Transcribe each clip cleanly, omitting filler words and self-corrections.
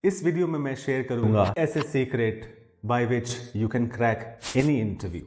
इस वीडियो में मैं शेयर करूंगा ऐसे secret by which you can crack any interview.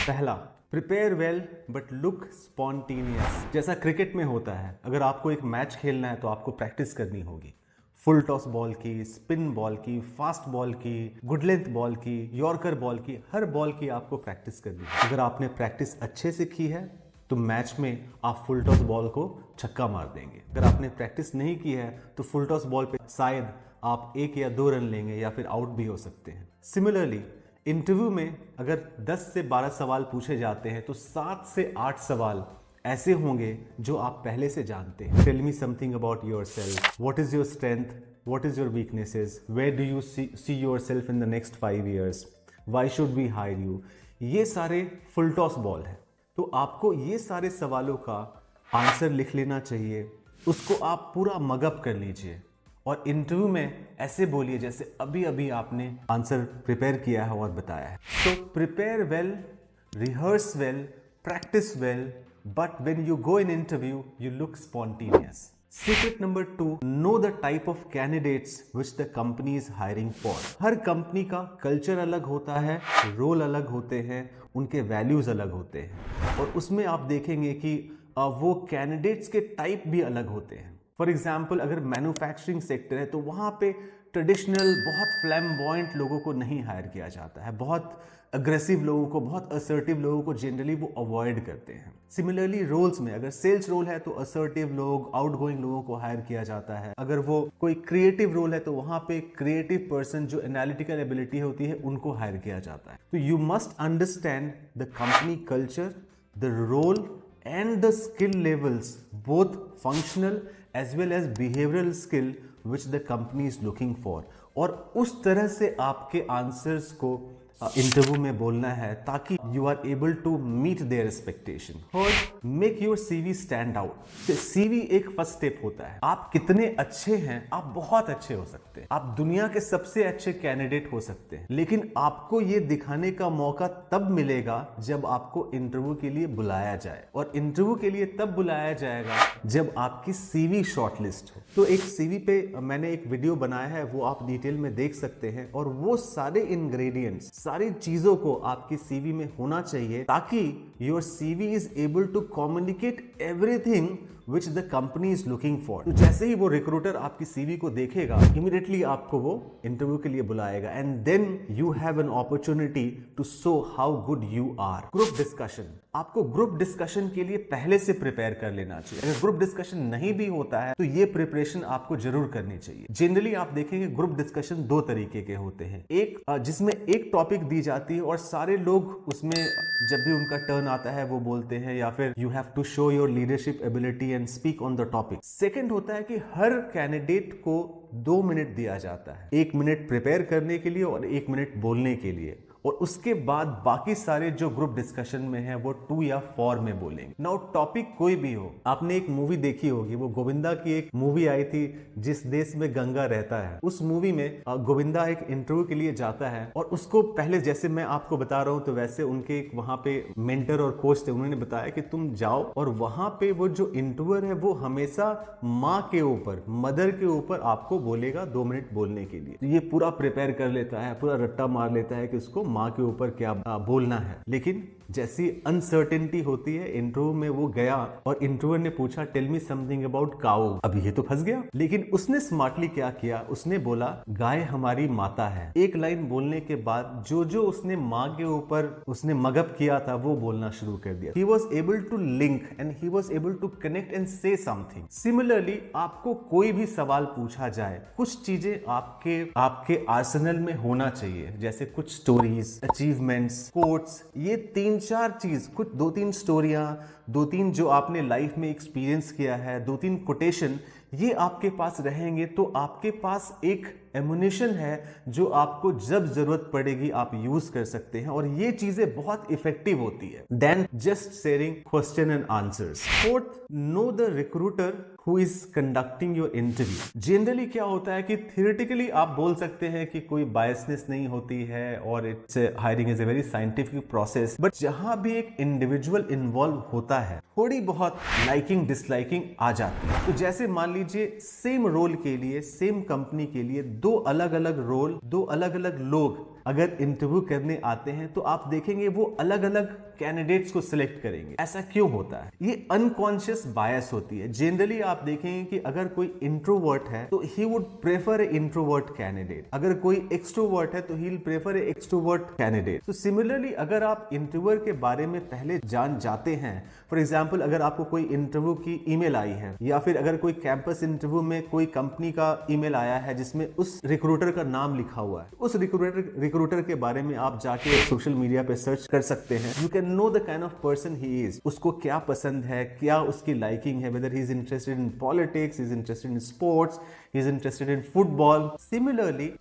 पहला, prepare well but look spontaneous. जैसा क्रिकेट में होता है, अगर आपको एक मैच खेलना है तो आपको प्रैक्टिस करनी होगी। फुल टॉस बॉल की, स्पिन बॉल की, फास्ट बॉल की, गुड लेंथ बॉल की, यॉर्कर बॉल की, हर बॉल की आपको प्रैक्टिस करनी है। अगर आपने प्रैक्टिस अच्छे से की है तो मैच में आप फुल टॉस बॉल को छक्का मार देंगे। अगर आपने प्रैक्टिस नहीं की है तो फुल टॉस बॉल पे शायद आप 1 या 2 रन लेंगे या फिर आउट भी हो सकते हैं। सिमिलरली इंटरव्यू में अगर 10 से 12 सवाल पूछे जाते हैं तो 7 से 8 सवाल ऐसे होंगे जो आप पहले से जानते हैं। Tell me something about yourself, what is your strength, what is your weaknesses, where do you see yourself in the next 5 years, why should we hire you. ये सारे फुल टॉस बॉल है, तो आपको ये सारे सवालों का आंसर लिख लेना चाहिए, उसको आप पूरा मगअप कर लीजिए और इंटरव्यू में ऐसे बोलिए जैसे अभी अभी आपने आंसर प्रिपेयर किया है और बताया है। तो prepare well, rehearse well, practice well, but when you go in interview you look spontaneous. Secret number 2, know the type of candidates which the company is hiring for. Her company का culture अलग होता है, role अलग होते हैं, उनके values अलग होते हैं और उसमें आप देखेंगे कि वो कैंडिडेट्स के टाइप भी अलग होते हैं। फॉर एग्जाम्पल, अगर मैन्युफैक्चरिंग सेक्टर है तो वहाँ पे ट्रेडिशनल बहुत फ्लैम्बॉयंट लोगों को नहीं हायर किया जाता है, बहुत अग्रेसिव लोगों को, बहुत असर्टिव लोगों को जनरली वो अवॉइड करते हैं। सिमिलरली रोल्स में, अगर सेल्स रोल है तो असर्टिव लोग, आउटगोइंग लोगों को हायर किया जाता है। अगर वो कोई क्रिएटिव रोल है तो वहाँ पे क्रिएटिव पर्सन जो एनालिटिकल एबिलिटी होती है उनको हायर किया जाता है। तो you must understand the company culture, the role and the skill levels, both functional as well as behavioral skill which the company is looking for, और उस तरह से आपके आंसर्स को इंटरव्यू में बोलना है ताकि you are able to meet their expectation. Third, make your CV stand out. CV एक फर्स्ट स्टेप होता है। आप कितने अच्छे हैं, आप बहुत अच्छे हो सकते हैं, आप दुनिया के सबसे अच्छे कैंडिडेट हो सकते हैं, लेकिन आपको ये दिखाने का मौका तब मिलेगा जब आपको इंटरव्यू के लिए बुलाया जाए, और इंटरव्यू के लिए तब बुलाया जाएगा जब आपकी सीवी शॉर्टलिस्ट हो। तो एक सीवी पे मैंने एक वीडियो बनाया है, वो आप डिटेल में देख सकते हैं, और वो सारे इंग्रेडिएंट्स, सारी चीजों को आपकी सीवी में होना चाहिए ताकि your CV is able to communicate everything which the company is looking for। तो जैसे ही वो रिक्रूटर आपकी सीवी को देखेगा, इमीडिएटली आपको वो इंटरव्यू के लिए बुलाएगा, and then you have an opportunity to show how good you are. Group discussion, आपको ग्रुप डिस्कशन के लिए पहले से प्रिपेयर कर लेना चाहिए। अगर ग्रुप डिस्कशन नहीं भी होता है तो ये प्रिपरेशन आपको जरूर करनी चाहिए। जनरली आप देखेंगे ग्रुप डिस्कशन 2 तरीके के होते हैं। एक जिसमें एक टॉपिक दी जाती है और सारे लोग उसमें जब भी उनका टर्न आता है वो बोलते हैं, या फिर you have to show your leadership ability and speak on the topic. Second होता है कि हर कैंडिडेट को 2 मिनट दिया जाता है, 1 मिनट प्रिपेयर करने के लिए और 1 मिनट बोलने के लिए, और उसके बाद बाकी सारे जो ग्रुप डिस्कशन में है वो 2 या 4 में बोलेंगे। नाउ टॉपिक कोई भी हो, आपने एक मूवी देखी होगी, वो गोविंदा की एक मूवी आई थी जिस देश में गंगा रहता है। उस मूवी में गोविंदा एक इंटरव्यू के लिए जाता है और उसको पहले, जैसे मैं आपको बता रहा हूं तो वैसे उनके वहां पे मेंटर और कोच थे, उन्होंने बताया कि तुम जाओ और वहां पे वो जो इंटरव्यूअर है वो हमेशा माँ के ऊपर, मदर के ऊपर आपको बोलेगा 2 मिनट बोलने के लिए। तो ये पूरा प्रिपेयर कर लेता है, पूरा रट्टा मार लेता है कि उसको माँ के ऊपर क्या बोलना है। लेकिन जैसी अनसर्टेनिटी होती है, इंटरव्यू में वो गया और इंटरव्यूअर ने पूछा टेल मी समथिंग अबाउट काऊ। अब ये तो फंस गया, लेकिन उसने स्मार्टली क्या किया, उसने बोला गाय हमारी माता है। एक लाइन बोलने के बाद जो जो उसने माँ के ऊपर उसने मगअप किया था वो बोलना शुरू कर दिया। He was able to link and he was able to connect and say something। Similarly, आपको कोई भी सवाल पूछा जाए, कुछ चीजें आपके आर्सेनल में होना चाहिए, जैसे कुछ स्टोरीज, अचीवमेंट्स, कोट्स, ये 3-4 चीज, कुछ 2-3 स्टोरियां, 2-3 जो आपने लाइफ में एक्सपीरियंस किया है, 2-3 कोटेशन, ये आपके पास रहेंगे तो आपके पास एक एमुनेशन है जो आपको जब जरूरत पड़ेगी आप यूज कर सकते हैं, और ये चीजें बहुत इफेक्टिव होती है then just sharing question and answers. Fourth, know the recruiter who is conducting your interview. Generally क्या होता है कि थियोरेटिकली आप बोल सकते हैं कि कोई बायसनेस नहीं होती है और it's hiring is a very scientific process, but जहां भी एक इंडिविजुअल इन्वॉल्व होता है थोड़ी बहुत लाइकिंग डिसलाइकिंग आ जाती है। तो जैसे मान लीजिए सेम रोल के लिए, सेम कंपनी के लिए दो अलग अलग रोल, दो अलग अलग लोग अगर इंटरव्यू करने आते हैं तो आप देखेंगे वो अलग अलग कैंडिडेट्स को सिलेक्ट करेंगे। ऐसा क्यों होता है? ये अनकॉन्शियस बायस होती है। जनरली आप देखेंगे कि अगर कोई इंट्रोवर्ट है तो he would prefer A introvert candidate, अगर कोई एक्सट्रोवर्ट है तो he will prefer A extrovert candidate. तो सिमिलरली अगर आप इंटरव्यूअर के बारे में पहले जान जाते हैं, फॉर एग्जाम्पल अगर आपको कोई इंटरव्यू की ईमेल आई है या फिर अगर कोई कैंपस इंटरव्यू में कोई कंपनी का ईमेल आया है जिसमें उस रिक्रूटर का नाम लिखा हुआ है, उस रिक्रूटर के बारे में आप जाके सोशल मीडिया पे सर्च कर सकते हैं। You can know the kind of person he is, उसको क्या पसंद है, क्या उसकी लाइकिंग है, weather he is interested in politics, he is interested in sports, he is interested in football. Similarly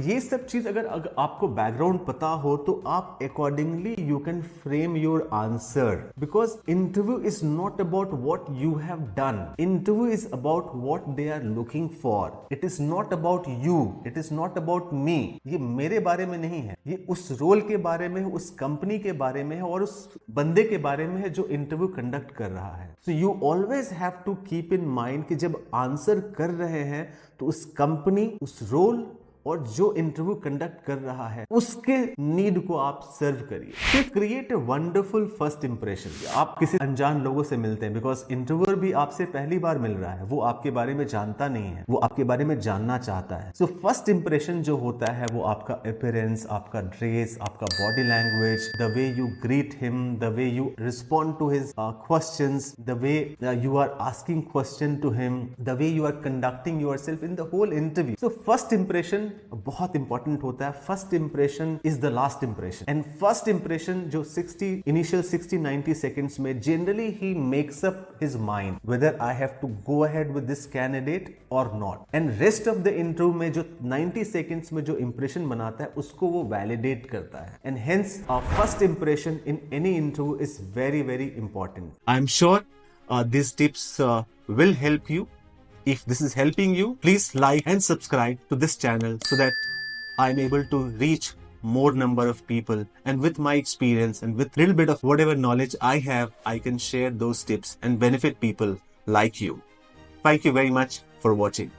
ये सब चीज अगर आपको बैकग्राउंड पता हो तो आप accordingly you can frame your answer, because interview is not about what you have done, interview is about what they are looking for. It is not about you, it is not about me. ये मेरे बारे में नहीं है, ये उस role के बारे में है, उस कंपनी के बारे में है और उस बंदे के बारे में है जो इंटरव्यू कंडक्ट कर रहा है। So you always have to keep in mind कि जब आंसर कर रहे हैं तो उस कंपनी, उस रोल और जो इंटरव्यू कंडक्ट कर रहा है उसके नीड को आप सर्व करिए। फिर create a wonderful first impression. आप किसी अनजान लोगों से मिलते हैं, बिकॉज इंटरव्यूअर भी आपसे पहली बार मिल रहा है, वो आपके बारे में जानता नहीं है, वो आपके बारे में जानना चाहता है। सो फर्स्ट इंप्रेशन जो होता है वो आपका अपीयरेंस, आपका ड्रेस, आपका body language, the way you greet him, the way you respond to his questions, the way you are asking question to him, the way you are conducting yourself in the whole interview. So first impression बहुत important होता है। First impression is the last impression, and first impression जो initial 60-90 seconds में generally ही makes up his mind whether I have to go ahead with this candidate और not, and rest of the interview में जो 90 seconds में जो impression बनाता है उसको वो वैलिडेट करता है, and hence first impression in any interview is very very important. I am sure these tips will help you. If this is helping you, please like and subscribe to this channel so that I'm able to reach more number of people, and with my experience and with little bit of whatever knowledge I have, I can share those tips and benefit people like you. Thank you very much for watching.